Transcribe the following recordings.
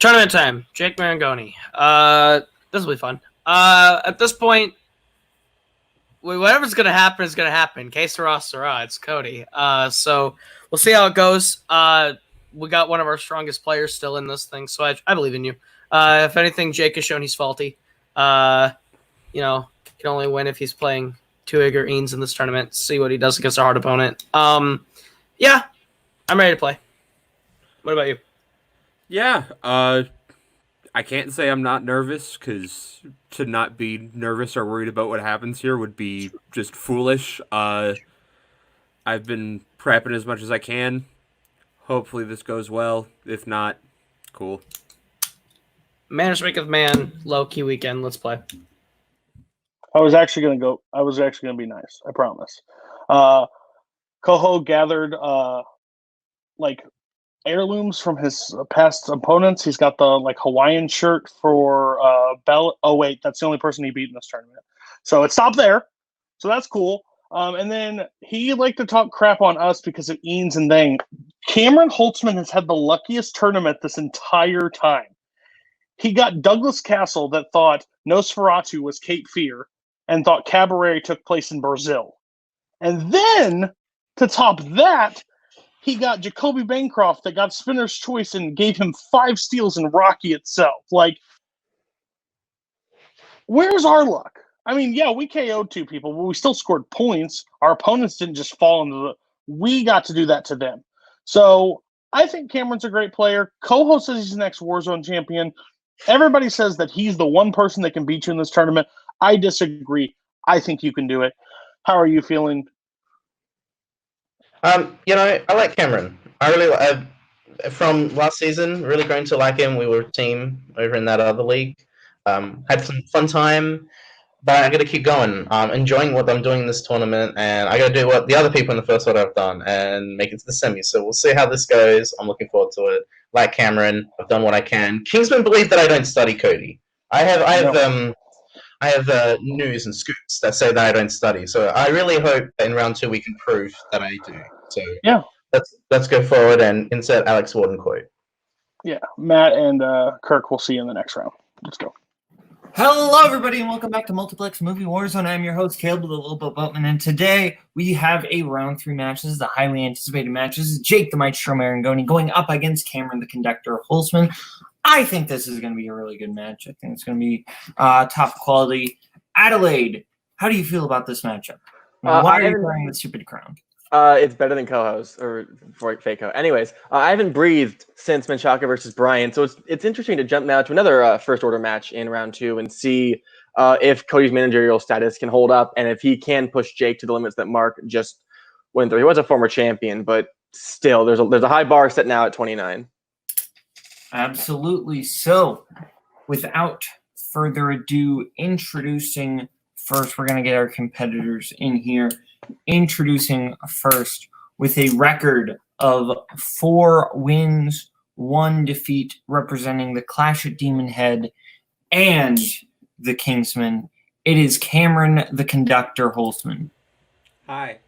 Tournament time. Jake Maringoni. This will be fun. At this point, whatever's going to happen is going to happen. Que sera, sera. It's Cody. So we'll see how it goes. We got one of our strongest players still in this thing, so I believe in you. If anything, Jake has shown he's faulty. Can only win if he's playing Twohig or Eanes in this tournament. See what he does against a hard opponent. Yeah, I'm ready to play. What about you? Yeah, I can't say I'm not nervous, because to not be nervous or worried about what happens here would be just foolish. I've been prepping as much as I can. Hopefully this goes well. If not, cool. Manners maketh man. Low-key weekend. Let's play. I was actually going to be nice. I promise. Koho gathered heirlooms from his past opponents. He's got the Hawaiian shirt for Bell. Oh wait, that's the only person he beat in this tournament. So it stopped there. So that's cool. And then he liked to talk crap on us because of Eanes and Thang. Cameron Holzman has had the luckiest tournament this entire time. He got Douglas Cassel that thought Nosferatu was Cape Fear and thought Cabaret took place in Brazil. And then, to top that, he got Jacoby Bancroft that got Spinner's Choice and gave him 5 steals in Rocky itself. Where's our luck? I mean, yeah, we KO'd 2 people, but we still scored points. Our opponents didn't just fall into the... We got to do that to them. So I think Cameron's a great player. Koho says he's the next Warzone champion. Everybody says that he's the one person that can beat you in this tournament. I disagree. I think you can do it. How are you feeling? I like Cameron. I really from last season, really going to like him. We were a team over in that other league. Had some fun time, but I got to keep going. Enjoying what I'm doing in this tournament, and I got to do what the other people in the first order have done and make it to the semis. So we'll see how this goes. I'm looking forward to it. Like Cameron, I've done what I can. Kingsman believe that I don't study Cody. I have news and scoops that say that I don't study. So I really hope that in round 2 we can prove that I do. So yeah, let's go forward and insert Alex Warden quote. Yeah, Matt and Kirk, we'll see you in the next round. Let's go. Hello, everybody, and welcome back to Multiplex Movie Warzone. I'm your host, Kaleb, the little Boatman, and today we have a round 3 match. This is the highly anticipated match. This is Jake the Maestro Maringoni going up against Cameron the Conductor Holzman. I think this is going to be a really good match. I think it's going to be top quality. Adelaide, how do you feel about this matchup? Why are you wearing the stupid crown? It's better than Koho's or Faco. Anyways, I haven't breathed since Menchaca versus Brian, so it's interesting to jump now to another first order match in round 2 and see if Cody's managerial status can hold up and if he can push Jake to the limits that Mark just went through. He was a former champion, but still, there's a high bar set now at 29. Absolutely. So, without further ado, introducing first, we're going to get our competitors in here. Introducing first with a record of 4 wins, 1 defeat, representing the Clash at Demon Head and the Kingsman. It is Cameron the Conductor Holzman. Hi.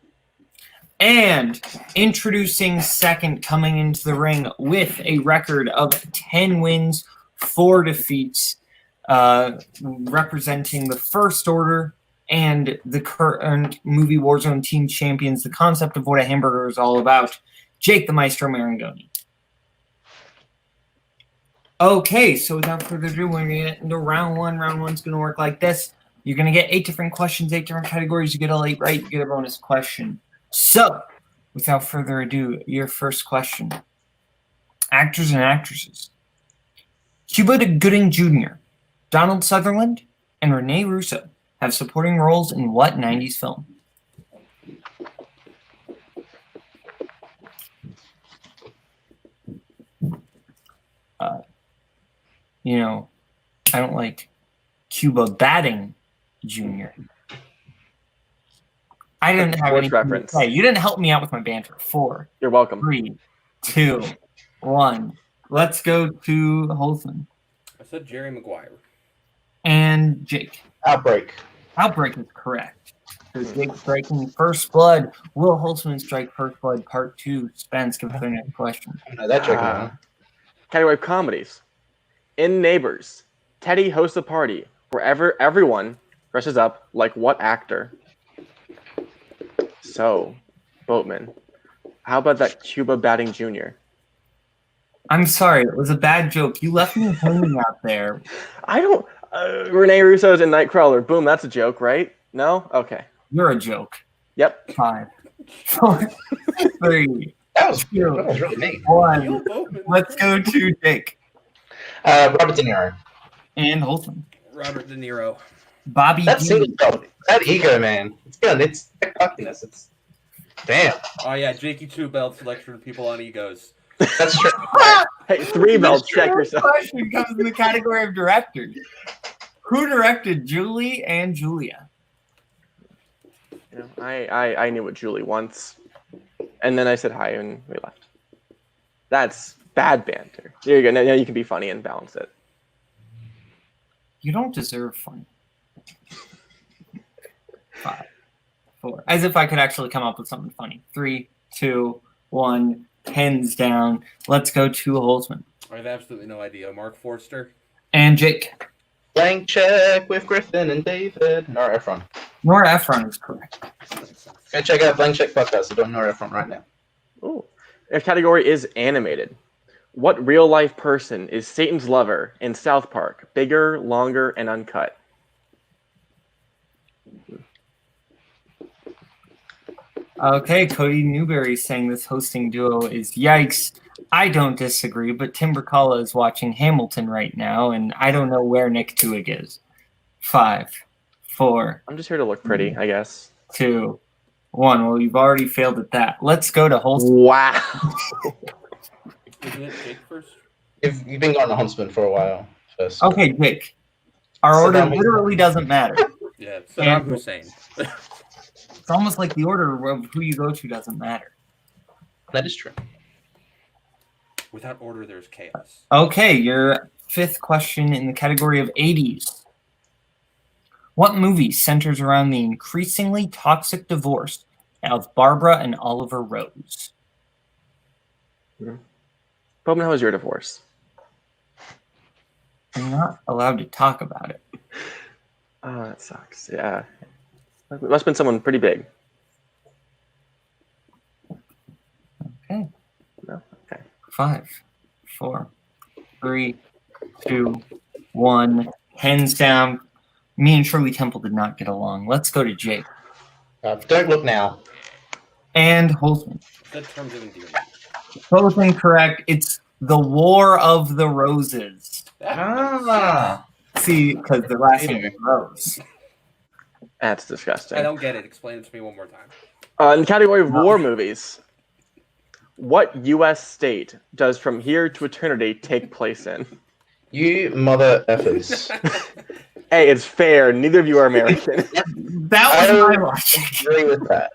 And introducing second, coming into the ring with a record of 10 wins, 4 defeats, representing the First Order and the current Movie Warzone team champions, the concept of what a hamburger is all about, Jake the Maestro Maringoni. Okay, so without further ado, we're going to get into round 1. Round 1's going to work like this. You're going to get 8 different questions, 8 different categories. You get all 8 right, you get a bonus question. So, without further ado, your first question. Actors and actresses. Cuba Gooding Jr., Donald Sutherland, and Rene Russo have supporting roles in what 90s film? I don't like Cuba Batting Jr. I didn't have any reference. Hey, you didn't help me out with my banter. 4. You're welcome. 3, 2, 1. Let's go to Holzman. I said Jerry Maguire. And Jake. Outbreak. Outbreak is correct. So Jake striking First Blood. Will Holzman strike First Blood Part 2? Spence, give us their next question. That Jake. Category of comedies. In Neighbors, Teddy hosts a party where everyone dresses up like what actor? So, Boatman, how about that Cuba batting junior? I'm sorry, it was a bad joke. You left me hanging out there. I don't. Rene Russo's in Nightcrawler. Boom, that's a joke, right? No? Okay. You're a joke. Yep. 5, 4, 3, That was 2, really mean. 1. Let's go to Jake Robert De Niro. and Holzman. Robert De Niro. Bobby That D. single shot, that ego, man. It's good. It's the cockiness. It's damn. Oh yeah, Jakey Two Belt selection of people on egos. That's true. Hey, 3 belts. Check yourself. Question comes in the category of directors. Who directed Julie and Julia? You know, I knew what Julie wants, and then I said hi and we left. That's bad banter. There you go. Now you can be funny and balance it. You don't deserve fun. 5, 4. As if I could actually come up with something funny. 3, 2, 1. Hands down. Let's go to Holzman. I have absolutely no idea. Mark Forster. And Jake. Blank check with Griffin and David. Nora Ephron. Nora Ephron is correct. Go check out Blank Check Podcast. I don't know Nora Ephron right now. Ooh. Our category is animated. What real life person is Satan's lover in South Park? Bigger, longer, and uncut. Okay, Cody Newberry saying this hosting duo is yikes. I don't disagree, but Tim Brzakala is watching Hamilton right now, and I don't know where Nick Twohig is. 5, 4, I'm just here to look pretty, I guess. 2, 1. Well, you've already failed at that. Let's go to Holzman. Wow. Isn't it Jake first? You've been going to Huntsman for a while. First. Okay, Jake. Our So order that was- literally doesn't matter. Yeah, Saddam Hussein. It's almost like the order of who you go to doesn't matter. That is true. Without order, there's chaos. Okay, your 5th question in the category of 80s. What movie centers around the increasingly toxic divorce of Barbara and Oliver Rose? Bowman, how was your divorce? I'm not allowed to talk about it. Oh, that sucks. Yeah. It must have been someone pretty big. Okay. No? Okay. 5, 4, 3, 2, 1. Hands down. Me and Shirley Temple did not get along. Let's go to Jake. Don't look now. And Holzman. That terms of endearment. Both incorrect. It's The War of the Roses. Ah. See, because the last name is Rose. That's disgusting. I don't get it. Explain it to me one more time. In the category of war movies, what U.S. state does From Here to Eternity take place in? You mother effers. Hey, it's fair. Neither of you are American. That was I my logic. agree with that.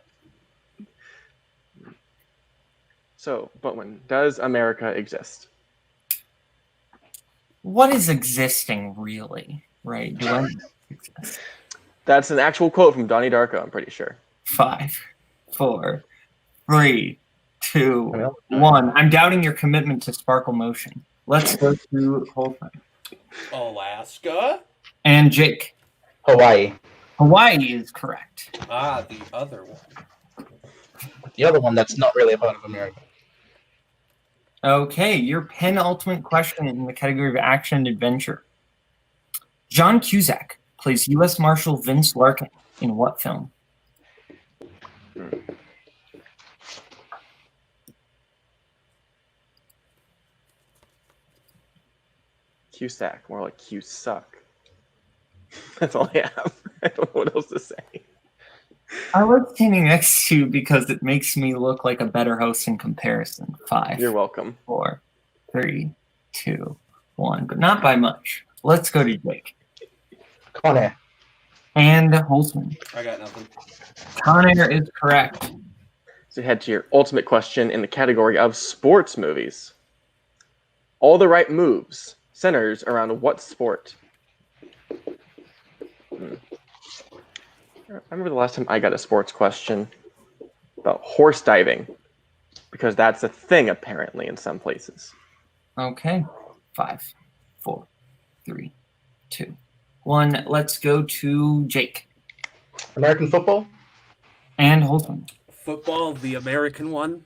So, Boatman, does America exist? What is existing, really? Right? Do I exist? That's an actual quote from Donnie Darko, I'm pretty sure. 5, 4, 3, 2, 1. I'm doubting your commitment to sparkle motion. Let's go to Holzman. Alaska? And Jake. Hawaii. Hawaii is correct. Ah, the other one. The other one that's not really a part of America. Okay, your penultimate question in the category of action and adventure. John Cusack plays U.S. Marshal Vince Larkin in what film? Cusack, more like Cusack. That's all I have. I don't know what else to say. I like standing next to you because it makes me look like a better host in comparison. 5, You're welcome. 4, 3, 2, 1, but not by much. Let's go to Jake. Con Air. And Holzman. I got nothing. Con Air is correct. So head to your ultimate question in the category of sports movies. All the Right Moves centers around what sport? I remember the last time I got a sports question about horse diving, because that's a thing apparently in some places. Okay. 5, 4, 3, 2, 1. Let's go to Jake American football. and Holzman. Football, the American one.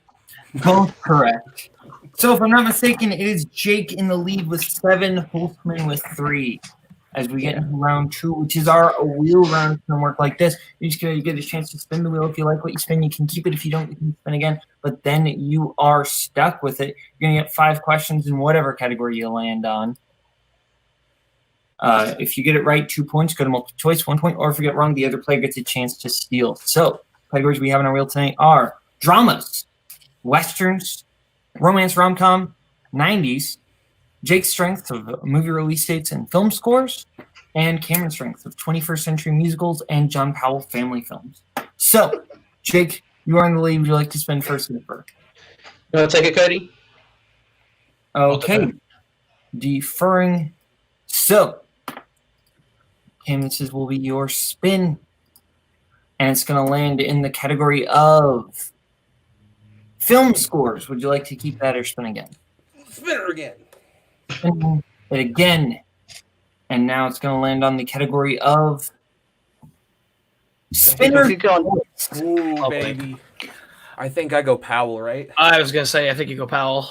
Both correct. So if I'm not mistaken, it is Jake in the lead with 7, Holzman with 3. As we get into round 2, which is our wheel round, it's going to work like this. You're just going to get a chance to spin the wheel. If you like what you spin, you can keep it. If you don't, you can spin again. But then you are stuck with it. You're going to get 5 questions in whatever category you land on. If you get it right, 2 points. Go to multiple choice, 1 point. Or if you get it wrong, the other player gets a chance to steal. So categories we have on our wheel tonight are dramas, westerns, romance rom-com, 90s, Jake's strength of movie release dates and film scores, and Cameron's strength of 21st century musicals and John Powell family films. So, Jake, you are in the lead. Would you like to spin first and defer? You want to take it, Cody? Okay. Deferring. So, Cam, this will be your spin. And it's going to land in the category of film scores. Would you like to keep that or spin again? Spinner again. Spin it again. And now it's going to land on the category of spinner. Ooh, baby. I think I go Powell, right? I was going to say, I think you go Powell.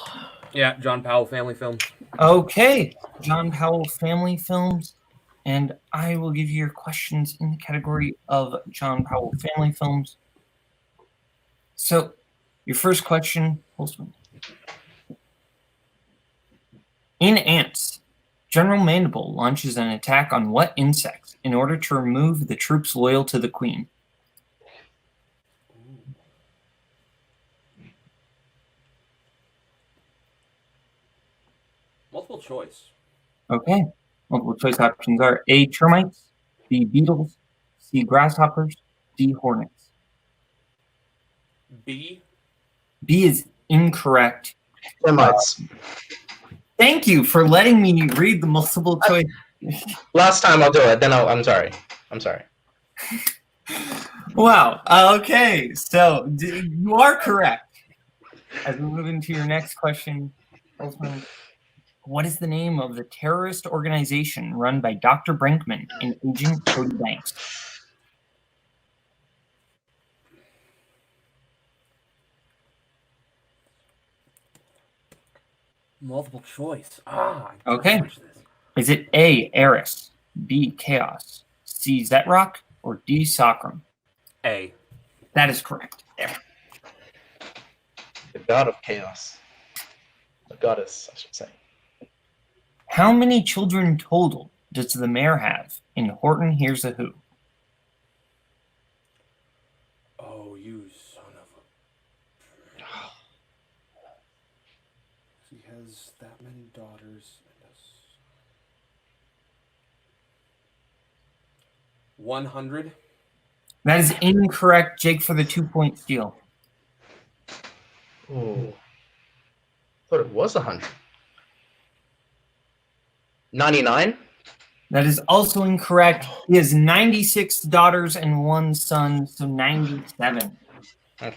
Yeah, John Powell family film. Okay. John Powell family films. And I will give you your questions in the category of John Powell family films. So, your first question, Holzman. In Ants, General Mandible launches an attack on what insect in order to remove the troops loyal to the Queen? Multiple choice. Okay. Multiple choice options are A, termites, B, beetles, C, grasshoppers, D, hornets. B. B is incorrect. Termites. Thank you for letting me read the multiple choice. Last time I'll do it. Then I'm sorry. I'm sorry. Wow. Okay. So you are correct. As we move into your next question, Holzman, what is the name of the terrorist organization run by Dr. Brinkman and Agent Cody Banks? Multiple choice. Okay. Is it A, Eris, B, Chaos, C, Zetrock, or D, Sacrum? A. That is correct. The god of chaos. The goddess, I should say. How many children total does the mayor have in Horton Hears a Who? Oh, you son of a... He has that many daughters. 100. That is incorrect, Jake, for the 2-point steal. Oh. Thought it was 100. 99? That is also incorrect. He has 96 daughters and 1 son, so 97. Okay.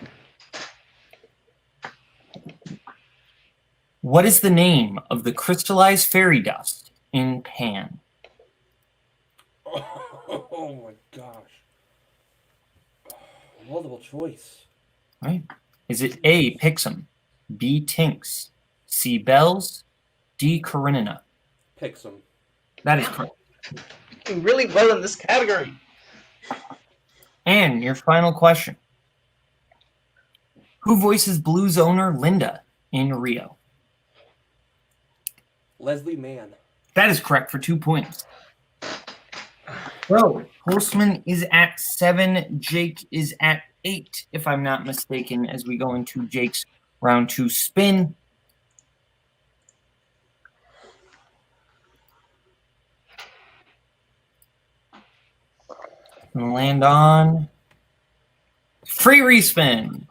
What is the name of the crystallized fairy dust in Pan? Oh my gosh. Multiple choice. Right. Is it A, Pixum, B, Tinks, C, Bells, D, Karenina? Pixum. That is correct. Doing really well in this category. And your final question. Who voices Blues owner Linda in Rio? Leslie Mann. That is correct for 2 points. So, Holzman is at 7. Jake is at 8, if I'm not mistaken, as we go into Jake's round 2 spin. And land on free respin.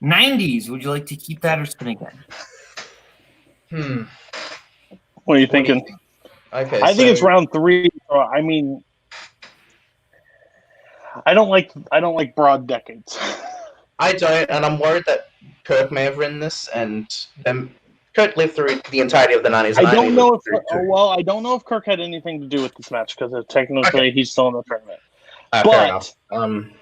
90s. Would you like to keep that or spin again? What are you thinking? Okay, I think it's round 3. So, I mean, I don't like broad decades. I don't, and I'm worried that Kirk may have written this, and then Kirk lived through the entirety of the 90s. I don't know if I don't know if Kirk had anything to do with this match because technically he's still in the tournament. fair But enough. From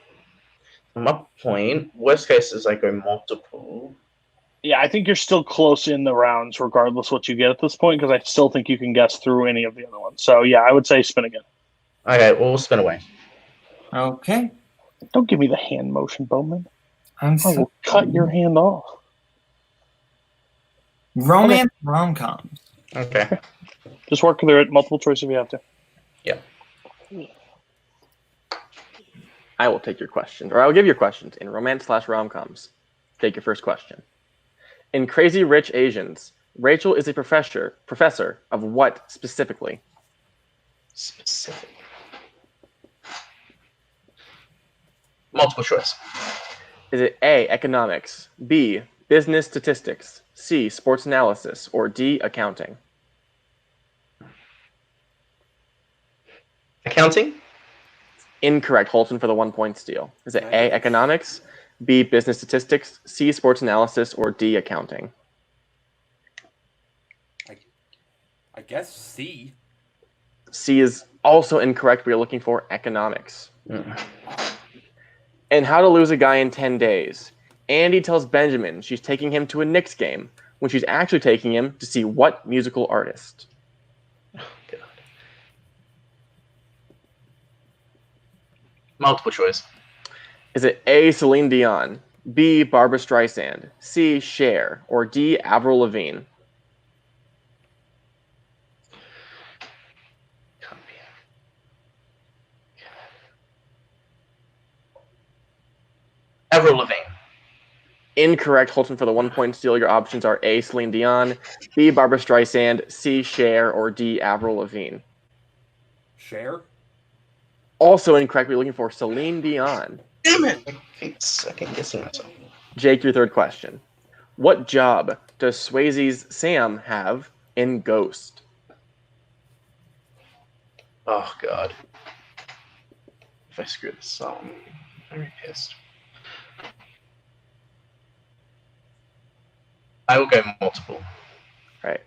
my point, worst case is I go multiple. yeah, I think you're still close in the rounds, regardless what you get at this point, because I still think you can guess through any of the other ones. So yeah, I would say spin again. Okay, well, we'll spin away. Okay. Don't give me the hand motion, Bowman. I'm I will cut your hand off. romance rom-coms. Okay. Just work through it. Multiple choice if you have to. I will take your questions, or I will give your questions in romance/rom-coms. Take your first question. In Crazy Rich Asians, Rachel is a professor of what specifically? Specific. Multiple choice. Is it A, economics, B, business statistics, C, sports analysis, or D, accounting? Accounting? Incorrect. Holton for the 1 point steal. Is it A, economics, B, business statistics, C, sports analysis, or D, accounting? I guess C. C is also incorrect. We are looking for economics. And How to Lose a Guy in 10 Days. Andy tells Benjamin she's taking him to a Knicks game when she's actually taking him to see what musical artist? Oh, God. Multiple choice. Is it A, Celine Dion, B, Barbra Streisand, C, Cher, or D, Avril Lavigne? Can't be. Avril Lavigne. Incorrect. Holton for the 1 point steal. Your options are A, Celine Dion, B, Barbra Streisand, C, Cher, or D, Avril Lavigne. Share? Also incorrect. We're looking for Celine Dion. Damn it! I keep second guessing myself. Jake, your third question. What job does Swayze's Sam have in Ghost? Oh, God. If I screw this up, I'm very pissed. I will go multiple. All right.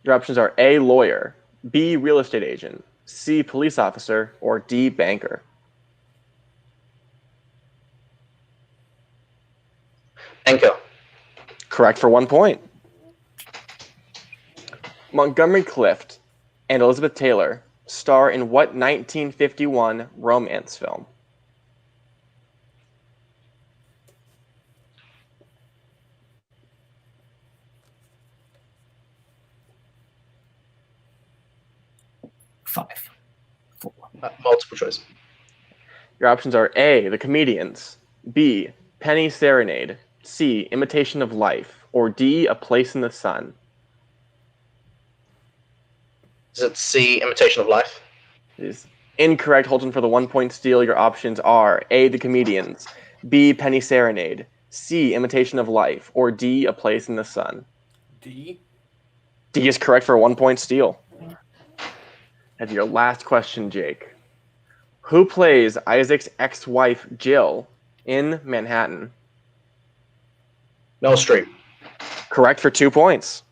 Your options are A, lawyer, B, real estate agent, C, police officer, or D, banker. Banker. Correct for 1 point. Montgomery Clift and Elizabeth Taylor star in what 1951 romance film? Five, four. Multiple choice. Your options are A, The Comedians, B, Penny Serenade, C, Imitation of Life, or D, A Place in the Sun. Is it C, Imitation of Life? It is incorrect. Holton for the 1 point steal. Your options are A, The Comedians, B, Penny Serenade, C, Imitation of Life, or D, A Place in the Sun. D. D is correct for a 1 point steal. And your last question, Jake. Who plays Isaac's ex-wife, Jill, in Manhattan? Meryl Streep. Correct for 2 points.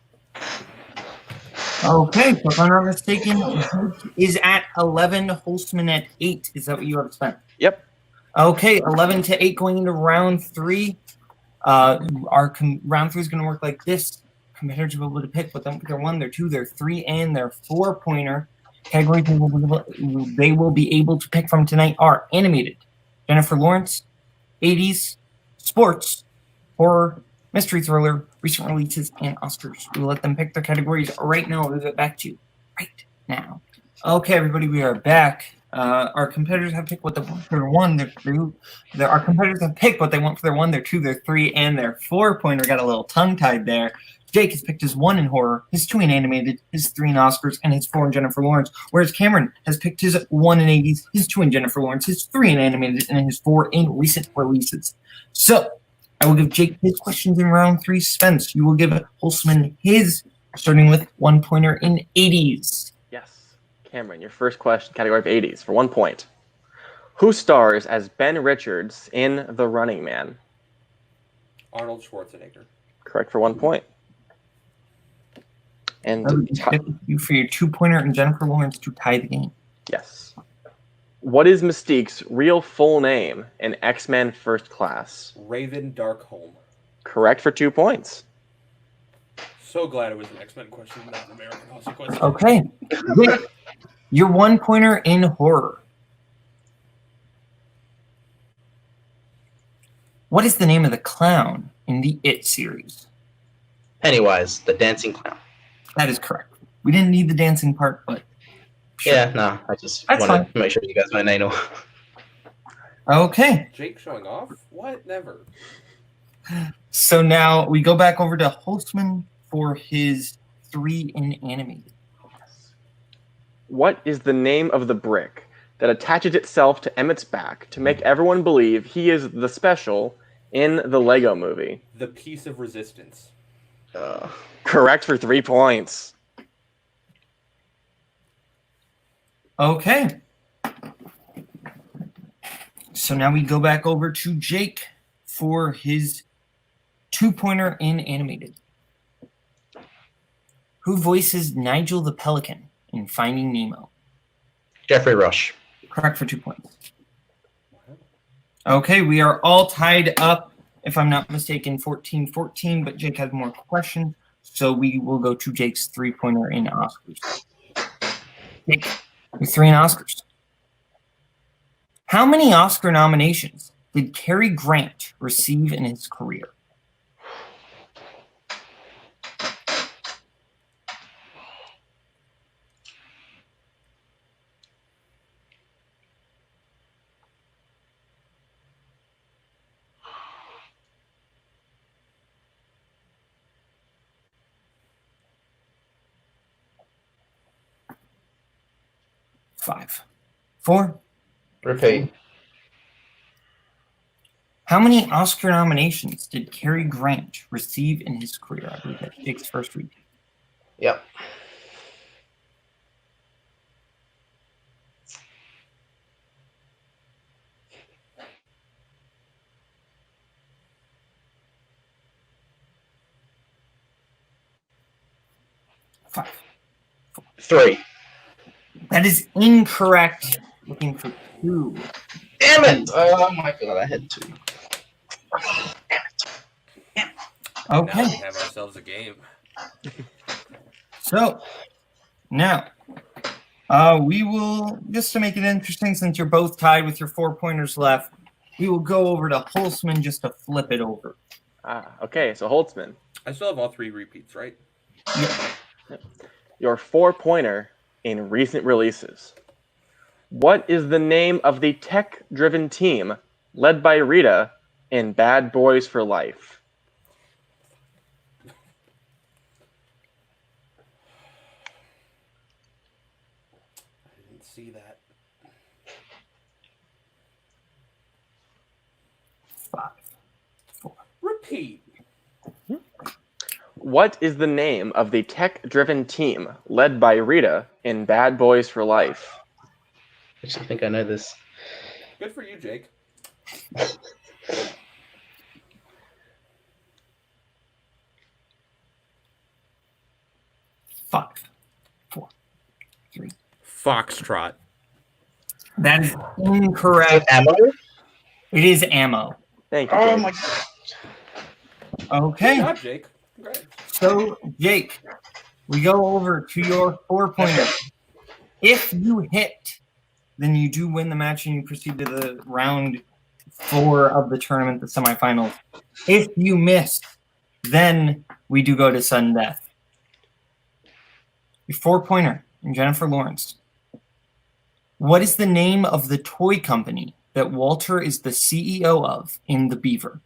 Okay, so if I'm not mistaken, Jake is at 11, Holzman at 8. Is that what you have spent? Yep. Okay, 11 to 8 going into round 3. Round 3 is going to work like this. Competitors will be able to pick what their 1, their 2, their 3, and their 4-pointer. Categories they will be able to pick from tonight are animated, Jennifer Lawrence, 80s, sports, horror, mystery thriller, recent releases, and Oscars. We will let them pick their categories right now. We'll get back to you right now. Okay, everybody, we are back. Our competitors have picked what they want for their 1, their 2. Our competitors have picked what they want for their 1, their 2, their 3, and their 4-pointer. Got a little tongue-tied there. Jake has picked his 1 in horror, his 2 in animated, his 3 in Oscars, and his 4 in Jennifer Lawrence. Whereas Cameron has picked his 1 in 80s, his 2 in Jennifer Lawrence, his 3 in animated, and his 4 in recent releases. So, I will give Jake his questions in round 3. Spence, you will give Holzman his, starting with 1-pointer in 80s. Yes. Cameron, your first question, category of 80s, for 1 point. Who stars as Ben Richards in The Running Man? Arnold Schwarzenegger. Correct for 1 point. And That would be 50 for your 2-pointer and Jennifer Lawrence to tie the game. yes. What is Mystique's real full name in X-Men First Class? Raven Darkholm. Correct for 2 points. So glad it was an X-Men question, not an American Hustle question. Okay. Vic, your 1-pointer in horror. What is the name of the clown in the It series? Pennywise, the dancing clown. That is correct. We didn't need the dancing part, but sure. Yeah, no, I just That's wanted fine. to make sure you guys might know. Okay. Jake showing off? What? Never. So now we go back over to Holzman for his 3 in animated. What is the name of the brick that attaches itself to Emmett's back to make everyone believe he is the special in the Lego movie? The Piece of Resistance. Correct for 3 points. Okay. So now we go back over to Jake for his 2-pointer in animated. Who voices Nigel the Pelican in Finding Nemo? Jeffrey Rush. Correct for 2 points. Okay, we are all tied up, if I'm not mistaken, 14-14, but Jake has more questions, so we will go to Jake's 3-pointer in Oscars. Jake, with 3 in Oscars. How many Oscar nominations did Cary Grant receive in his career? Five, 4. Repeat. How many Oscar nominations did Cary Grant receive in his career? I believe that's Jake's first read. Yep. Five. 3. That is incorrect. Looking for 2. Damn it! Oh my god, I had 2. Now Okay. we have ourselves a game. So now we will, just to make it interesting, since you're both tied with your 4 pointers left, we will go over to Holzman just to flip it over. Okay, so Holtzman, I still have all 3 repeats, right? your 4-pointer in recent releases. What is the name of the tech-driven team led by Rita in Bad Boys for Life? I didn't see that. 5, 4. Repeat. What is the name of the tech-driven team led by Rita in Bad Boys for Life? I actually think I know this. Good for you, Jake. 5, 4, 3. Foxtrot. That is incorrect. Ammo? It is ammo. Thank you. Oh Jake. my god. Okay. Good job, Jake. Congrats. So, Jake, we go over to your 4-pointer. If you hit, then you do win the match and you proceed to the round 4 of the tournament, the semifinals. If you miss, then we do go to sudden death. Your 4-pointer, Jennifer Lawrence. What is the name of the toy company that Walter is the CEO of in The Beaver?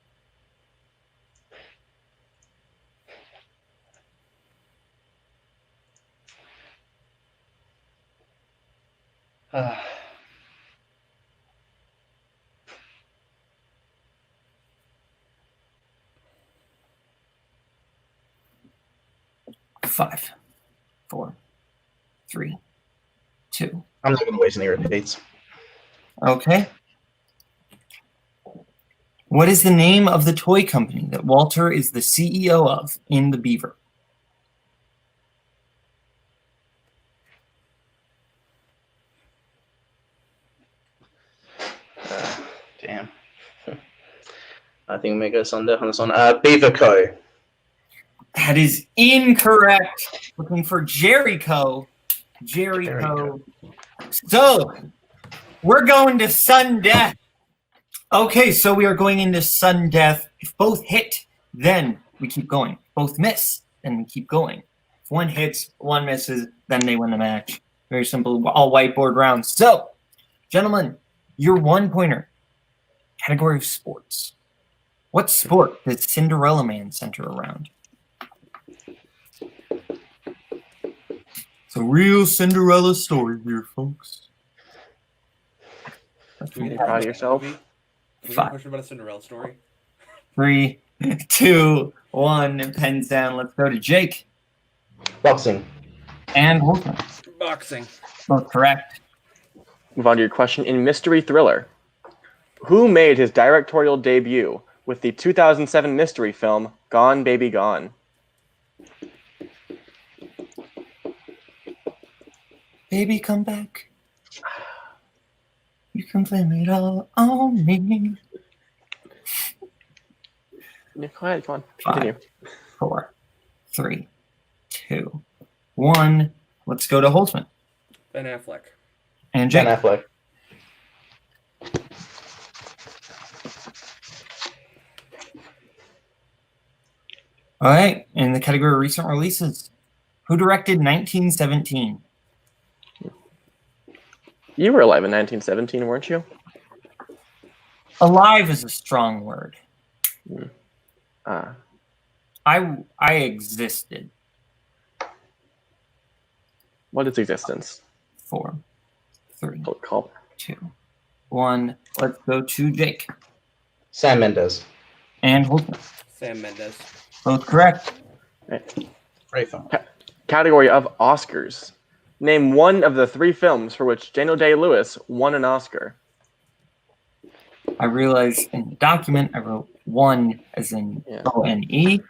Five, 4, 3, 2. I'm not going to waste any repeats. Okay. What is the name of the toy company that Walter is the CEO of in The Beaver? Damn. I think we go Sunday on this one. Beaver Co. That is incorrect. Looking for Jericho. Jericho. So, we're going to sudden death. Okay, so we are going into sudden death. If both hit, then we keep going. If both miss, then we keep going. If one hits, one misses, then they win the match. Very simple, all whiteboard rounds. So, gentlemen, your 1-pointer. Category of sports. What sport does Cinderella Man center around? It's a real Cinderella story here, folks. You're proud of yourself. Can we get a 5, question about a Cinderella story? 3, 2, 1, pens down. Let's go to Jake. Boxing. And Holzman. Boxing. Both correct. Move on to your question in mystery thriller. Who made his directorial debut with the 2007 mystery film Gone Baby Gone? Baby, come back. You can blame it all on me. Yeah, go ahead, come on. 5, Continue. 4, 3, 2, 1. Let's go to Holzman. Ben Affleck. And Jake. Ben Affleck. All right. In the category of recent releases, who directed 1917? You were alive in 1917, weren't you? Alive is a strong word. Uh, I existed. what is existence? 4, 3, Call. 2, 1. Let's go to Jake. Sam Mendes. And Holzman. Sam Mendes. Both correct. Great film. Category of Oscars. Name one of the 3 films for which Daniel Day-Lewis won an Oscar. I realized in the document I wrote 1 as in O-N-E. The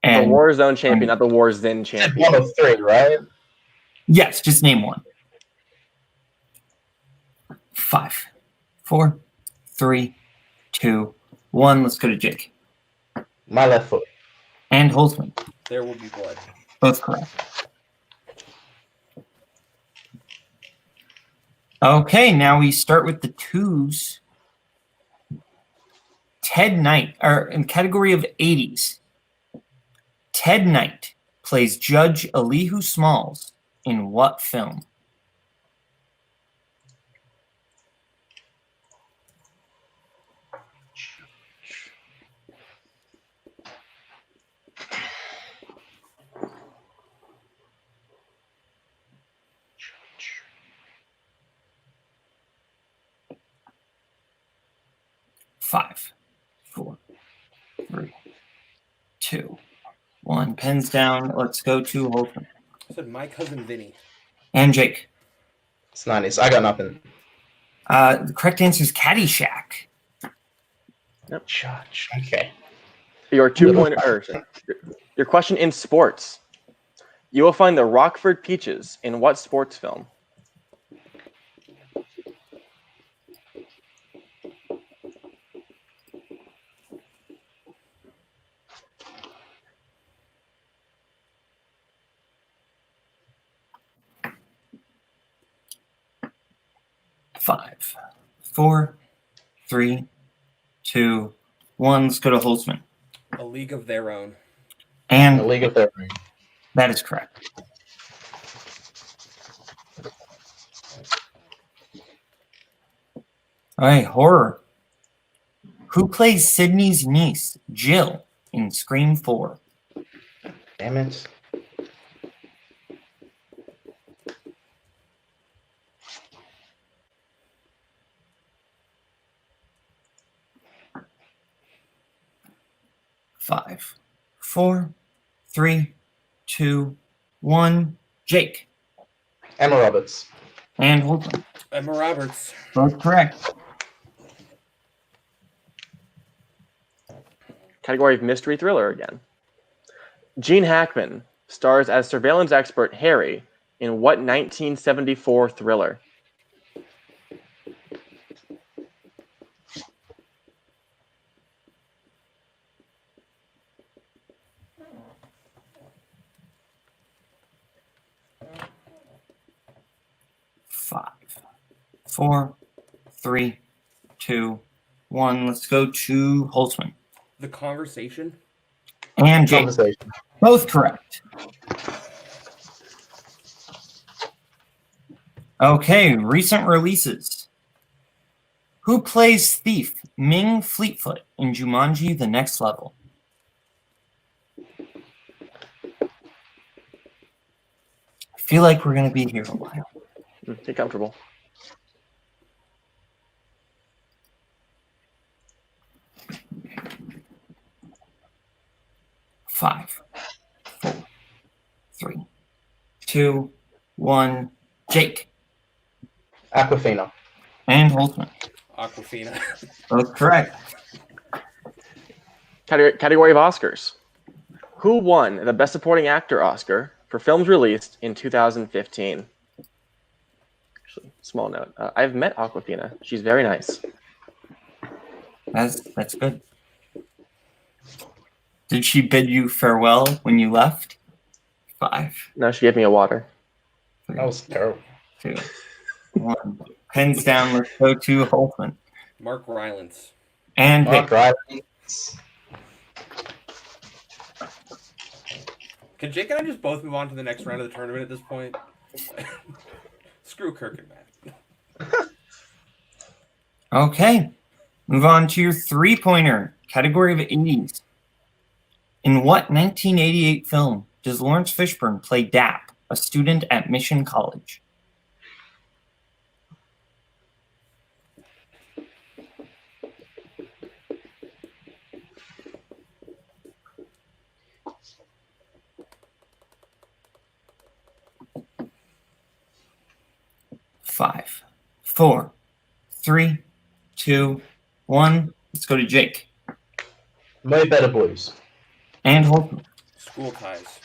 And Warzone champion, not the Warzone champion. 1 of 3, right? yes, just name 1. 5, 4, 3, 2, 1. Let's go to Jake. My Left Foot. And Holzman. There Will Be Blood. Both correct. Okay, now we start with the 2s. Ted Knight, or in category of 80s. Ted Knight plays Judge Elihu Smalls in what film? Five, 4, 3, 2, 1. Pens down. Let's go to Holzman. I said My Cousin Vinny. And Jake. It's 90s. I got nothing. The correct answer is Caddyshack. Judge. Okay. Your 2-pointer. Your question in sports. You will find the Rockford Peaches in what sports film? Five, 4, 3, 2, 1. Let's go to Holzman. A League of Their Own. A And League of Their Own. that is correct. All right, horror. Who plays Sydney's niece, Jill, in Scream 4? Damn it. Five, 4, 3, 2, 1. Jake. Emma Roberts. And Holzman. Emma Roberts. Both correct. Category of mystery thriller again. Gene Hackman stars as surveillance expert Harry in what 1974 thriller? 4, 3, 2, 1. Let's go to Holzman. The Conversation. And Jake. Conversation. Both correct. Okay, recent releases. Who plays Thief Ming Fleetfoot in Jumanji: The Next Level? I feel like we're going to be here a while. Get comfortable. Five, 4, 3, 2, 1. Jake. Aquafina. And Holzman. Aquafina. Both correct. Category of Oscars. Who won the Best Supporting Actor Oscar for films released in 2015? Actually, small note. I've met Aquafina. She's very nice. That's good. Did she bid you farewell when you left? 5, No, she gave me a water. 3, That was terrible. 2, 1. Pens down. Let's go to Holzman. Mark Rylance. And Mark Jake. Rylance. Can Jake and I just both move on to the next round of the tournament at this point? Screw Kirk and Matt. Okay. Move on to your three-pointer. Category of 80s. In what 1988 film does Lawrence Fishburne play Dap, a student at Mission College? Five, 4, 3, 2, 1. Let's go to Jake. Way Better Blues. And Holzman. School Ties.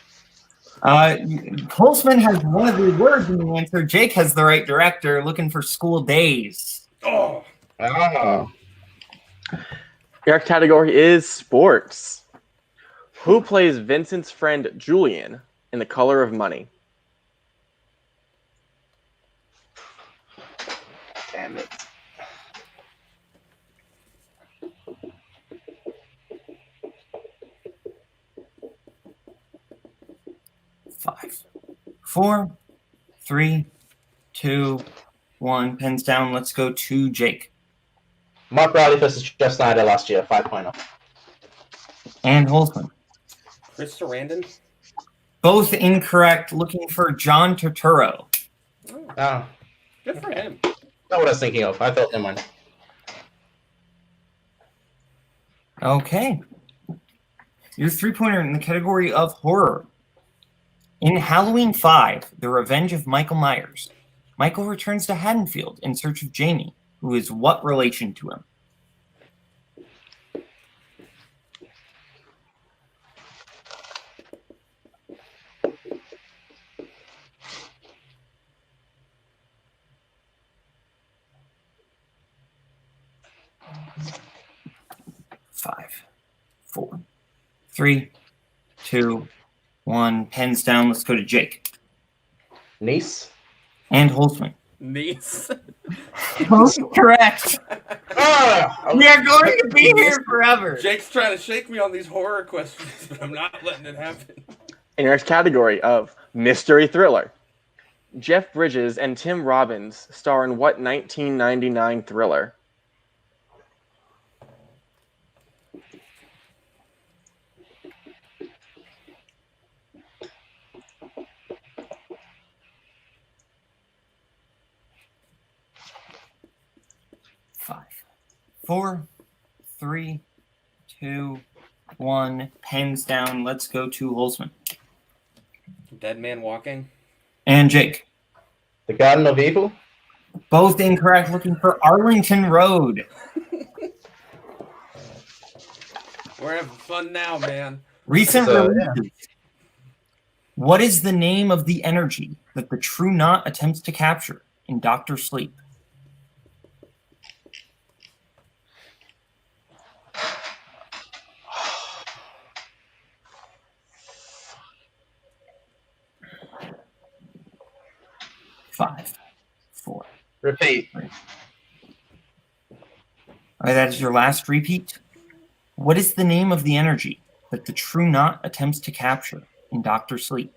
Holzman has one of the words in the answer. Jake has the right director, looking for School Days. Oh! Ah. Your category is sports. Who plays Vincent's friend Julian in The Color of Money? Damn it. Five, 4, 3, 2, 1. Pens down. Let's go to Jake. Mark Riley versus Jeff Snyder last year, 5-pointer. And Holzman. Chris Sarandon. Both incorrect. Looking for John Turturro. Oh, Ah, good for him. not what I was thinking of. I thought, never mind. Okay. Your three-pointer in the category of horror. In Halloween 5, The Revenge of Michael Myers, Michael returns to Haddonfield in search of Jamie, who is what relation to him? Five, 4, 3, 2, 1. Pens down. Let's go to Jake. Niece. And Holzman. Niece. Both correct. Ah! We are going to be here forever. Jake's trying to shake me on these horror questions, but I'm not letting it happen. In your next category of mystery thriller. Jeff Bridges and Tim Robbins star in what 1999 thriller? Five, 4, 3, 2, 1. Pens down. Let's go to Holzman. Dead Man Walking. And Jake. The Garden of Evil. Both incorrect. Looking for Arlington Road. We're having fun now, man. Recent So, releases. What is the name of the energy that the True Knot attempts to capture in Doctor Sleep? Five, 4, Repeat. All right, that is your last repeat. What is the name of the energy that the True Knot attempts to capture in Dr. Sleep?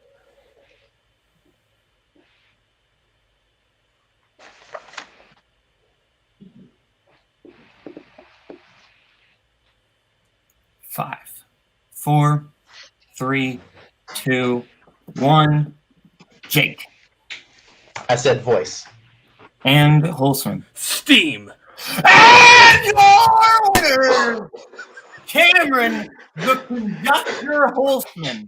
Five, 4, 3, 2, 1. Jake. I said voice. And Holzman. Steam. And your winner, Cameron, the conductor Holzman.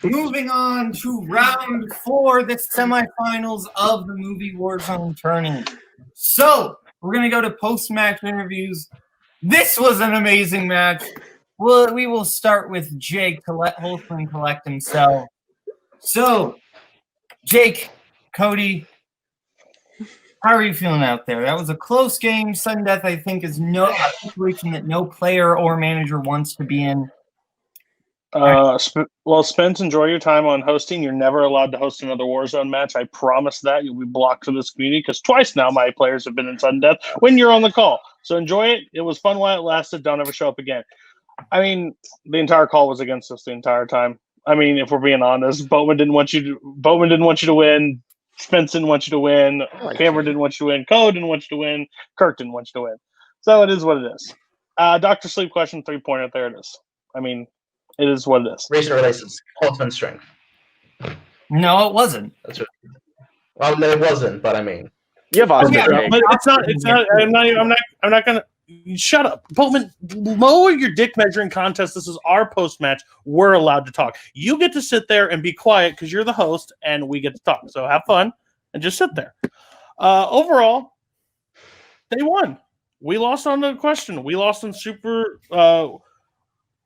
Moving on to round 4, the semifinals of the movie Warzone tourney. So, we're going to go to post-match interviews. This was an amazing match. We will start with Jake to let Holzman collect himself. So, Jake, Cody, how are you feeling out there? That was a close game. Sudden death, I think, is a situation that no player or manager wants to be in. Well, Spence, enjoy your time on hosting. You're never allowed to host another Warzone match. I promise that. You'll be blocked from this community because twice now my players have been in sudden death when you're on the call. So enjoy it. It was fun while it lasted. Don't ever show up again. I mean, the entire call was against us the entire time. I mean, if we're being honest, Boatman didn't want you to win. Spence didn't want you to win. Cameron didn't want you to win. Code didn't want you to win. Kirk didn't want you to win. So it is what it is. Dr. Sleep question 3-pointer. There it is. I mean, it is what it is. Recent releases. Holzman strength. No, it wasn't. That's right. Well, no, it wasn't, but I mean. You have Oscar. Yeah, Jake. But it's not. I'm not gonna. Shut up, Boatman. Lower your dick measuring contest. This is our post match. We're allowed to talk. You get to sit there and be quiet because you're the host, and we get to talk. So have fun and just sit there. Overall, they won. We lost on the question. We lost on super.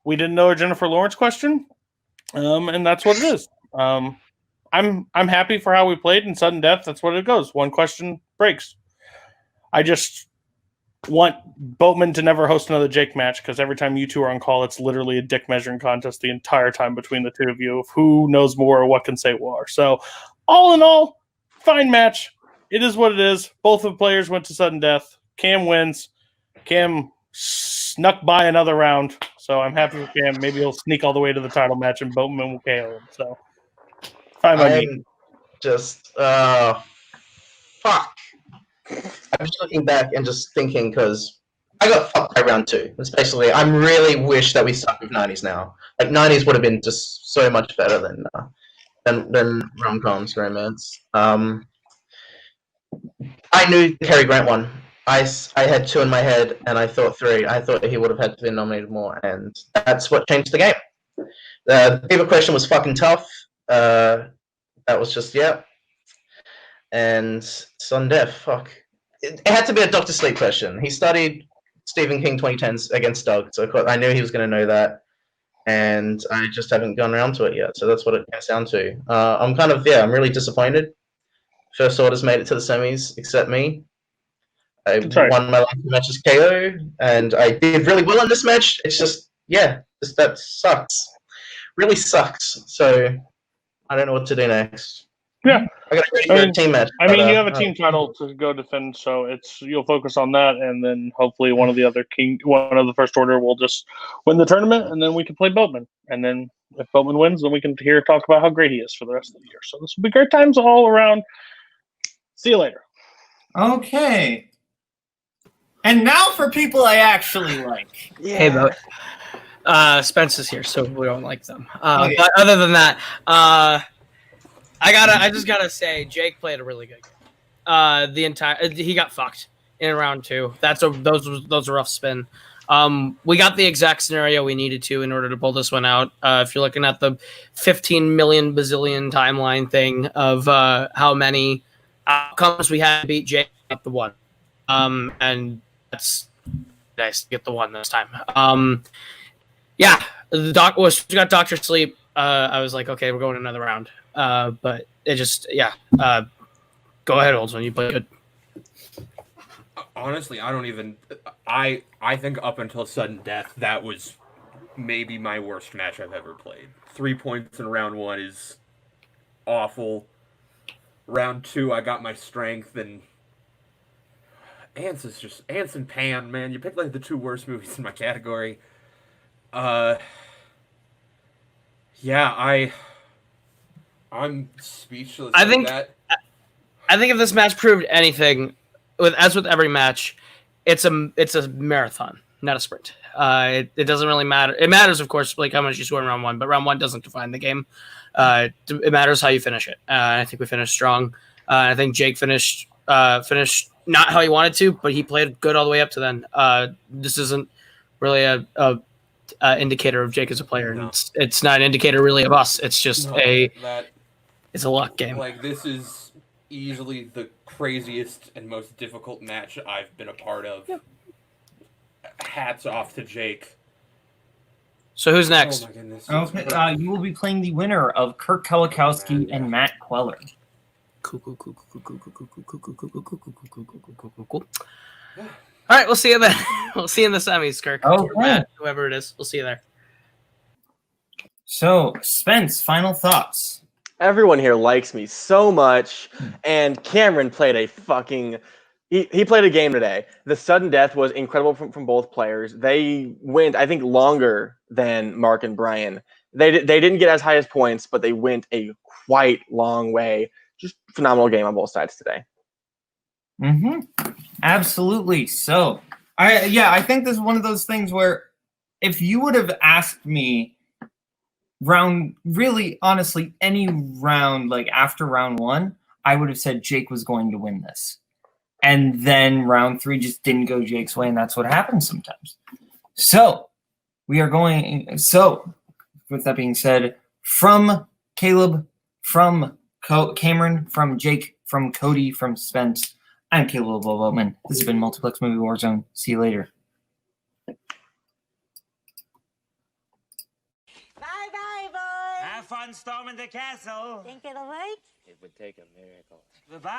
We didn't know a Jennifer Lawrence question, and that's what it is. I'm happy for how we played in sudden death. That's what it goes. One question breaks. I just want Boatman to never host another Jake match because every time you two are on call, it's literally a dick measuring contest the entire time between the two of you of who knows more or what can say more. So, all in all, fine match. It is what it is. Both of the players went to sudden death. Cam wins. Cam snuck by another round, so I'm happy with Cam. Maybe he'll sneak all the way to the title match and Boatman will KO him. So, fine by me. I'm just fuck. I'm just looking back and just thinking because I got fucked by round 2. Especially, I really wish that we stuck with 90s now. Like 90s would have been just so much better than rom-coms, romance. I knew Cary Grant won. I had 2 in my head, and I thought 3. I thought he would have had to be nominated more, and that's what changed the game. The paper question was fucking tough. That was just, yeah. And Sun Def, fuck. It had to be a Dr. Sleep question. He studied Stephen King 2010s against Doug, so I knew he was going to know that. And I just haven't gone around to it yet, so that's what it comes down to. I'm really disappointed. First Order's made it to the semis, except me. I won my last 2 matches KO, and I did really well in this match. It's just, that sucks. Really sucks. So, I don't know what to do next. Yeah. I got to go to a team match. I mean, you have a team title to go defend, so you'll focus on that, and then hopefully one of the First Order will just win the tournament, and then we can play Boatman. And then if Boatman wins, then we can talk about how great he is for the rest of the year. So this will be great times all around. See you later. Okay. And now for people I actually like. Yeah. Hey, Boat. Spence is here, so we don't like them. Okay. But other than that, I just gotta say, Jake played a really good game. He got fucked in round 2. Those were rough spin. We got the exact scenario we needed to in order to pull this one out. If you're looking at the 15 million bazillion timeline thing of how many outcomes we had to beat, Jake got the one. And that's nice to get the one this time. The doc was got Dr. Sleep. I was like, okay, we're going another round. But it just, go ahead, Holzman. You play good. Honestly, I don't even. I think up until sudden death, that was maybe my worst match I've ever played. 3 points in round 1 is awful. round 2, I got my strength, and Ants and Pan, man. You picked like the 2 worst movies in my category. Yeah, I'm speechless. I like think that. I think if this match proved anything, as with every match, it's a marathon, not a sprint. It doesn't really matter. It matters, of course, like how much you score in round 1, but round 1 doesn't define the game. It matters how you finish it. I think we finished strong. I think Jake finished not how he wanted to, but he played good all the way up to then. This isn't really a indicator of Jake as a player. No. It's not an indicator really of us. It's just it's a luck game. Like, this is easily the craziest and most difficult match I've been a part of. Yep. Hats off to Jake. So who's next? Oh my goodness. Okay, you will be playing the winner of Kirk Kowalkowski and Matt Queller. Cool. All right, we'll see you then. We'll see you in the semis, Kirk. Okay. Matt, whoever it is, we'll see you there. So, Spence, final thoughts. Everyone here likes me so much, and Cameron played a fucking... He played a game today. The sudden death was incredible from both players. They went, I think, longer than Mark and Brian. They didn't get as high as points, but they went a quite long way. Just phenomenal game on both sides today. Absolutely. So, I think this is one of those things where if you would have asked me honestly, any round, like after round 1, I would have said Jake was going to win this. And then round 3 just didn't go Jake's way, and that's what happens sometimes. So, with that being said, from Kaleb, from Cameron, from Jake, from Cody, from Spence, I'm Kaleb Boatman. This has been Multiplex Movie Warzone. See you later. Bye-bye, boys. Have fun storming the castle. Think it'll work? It would take a miracle. Goodbye.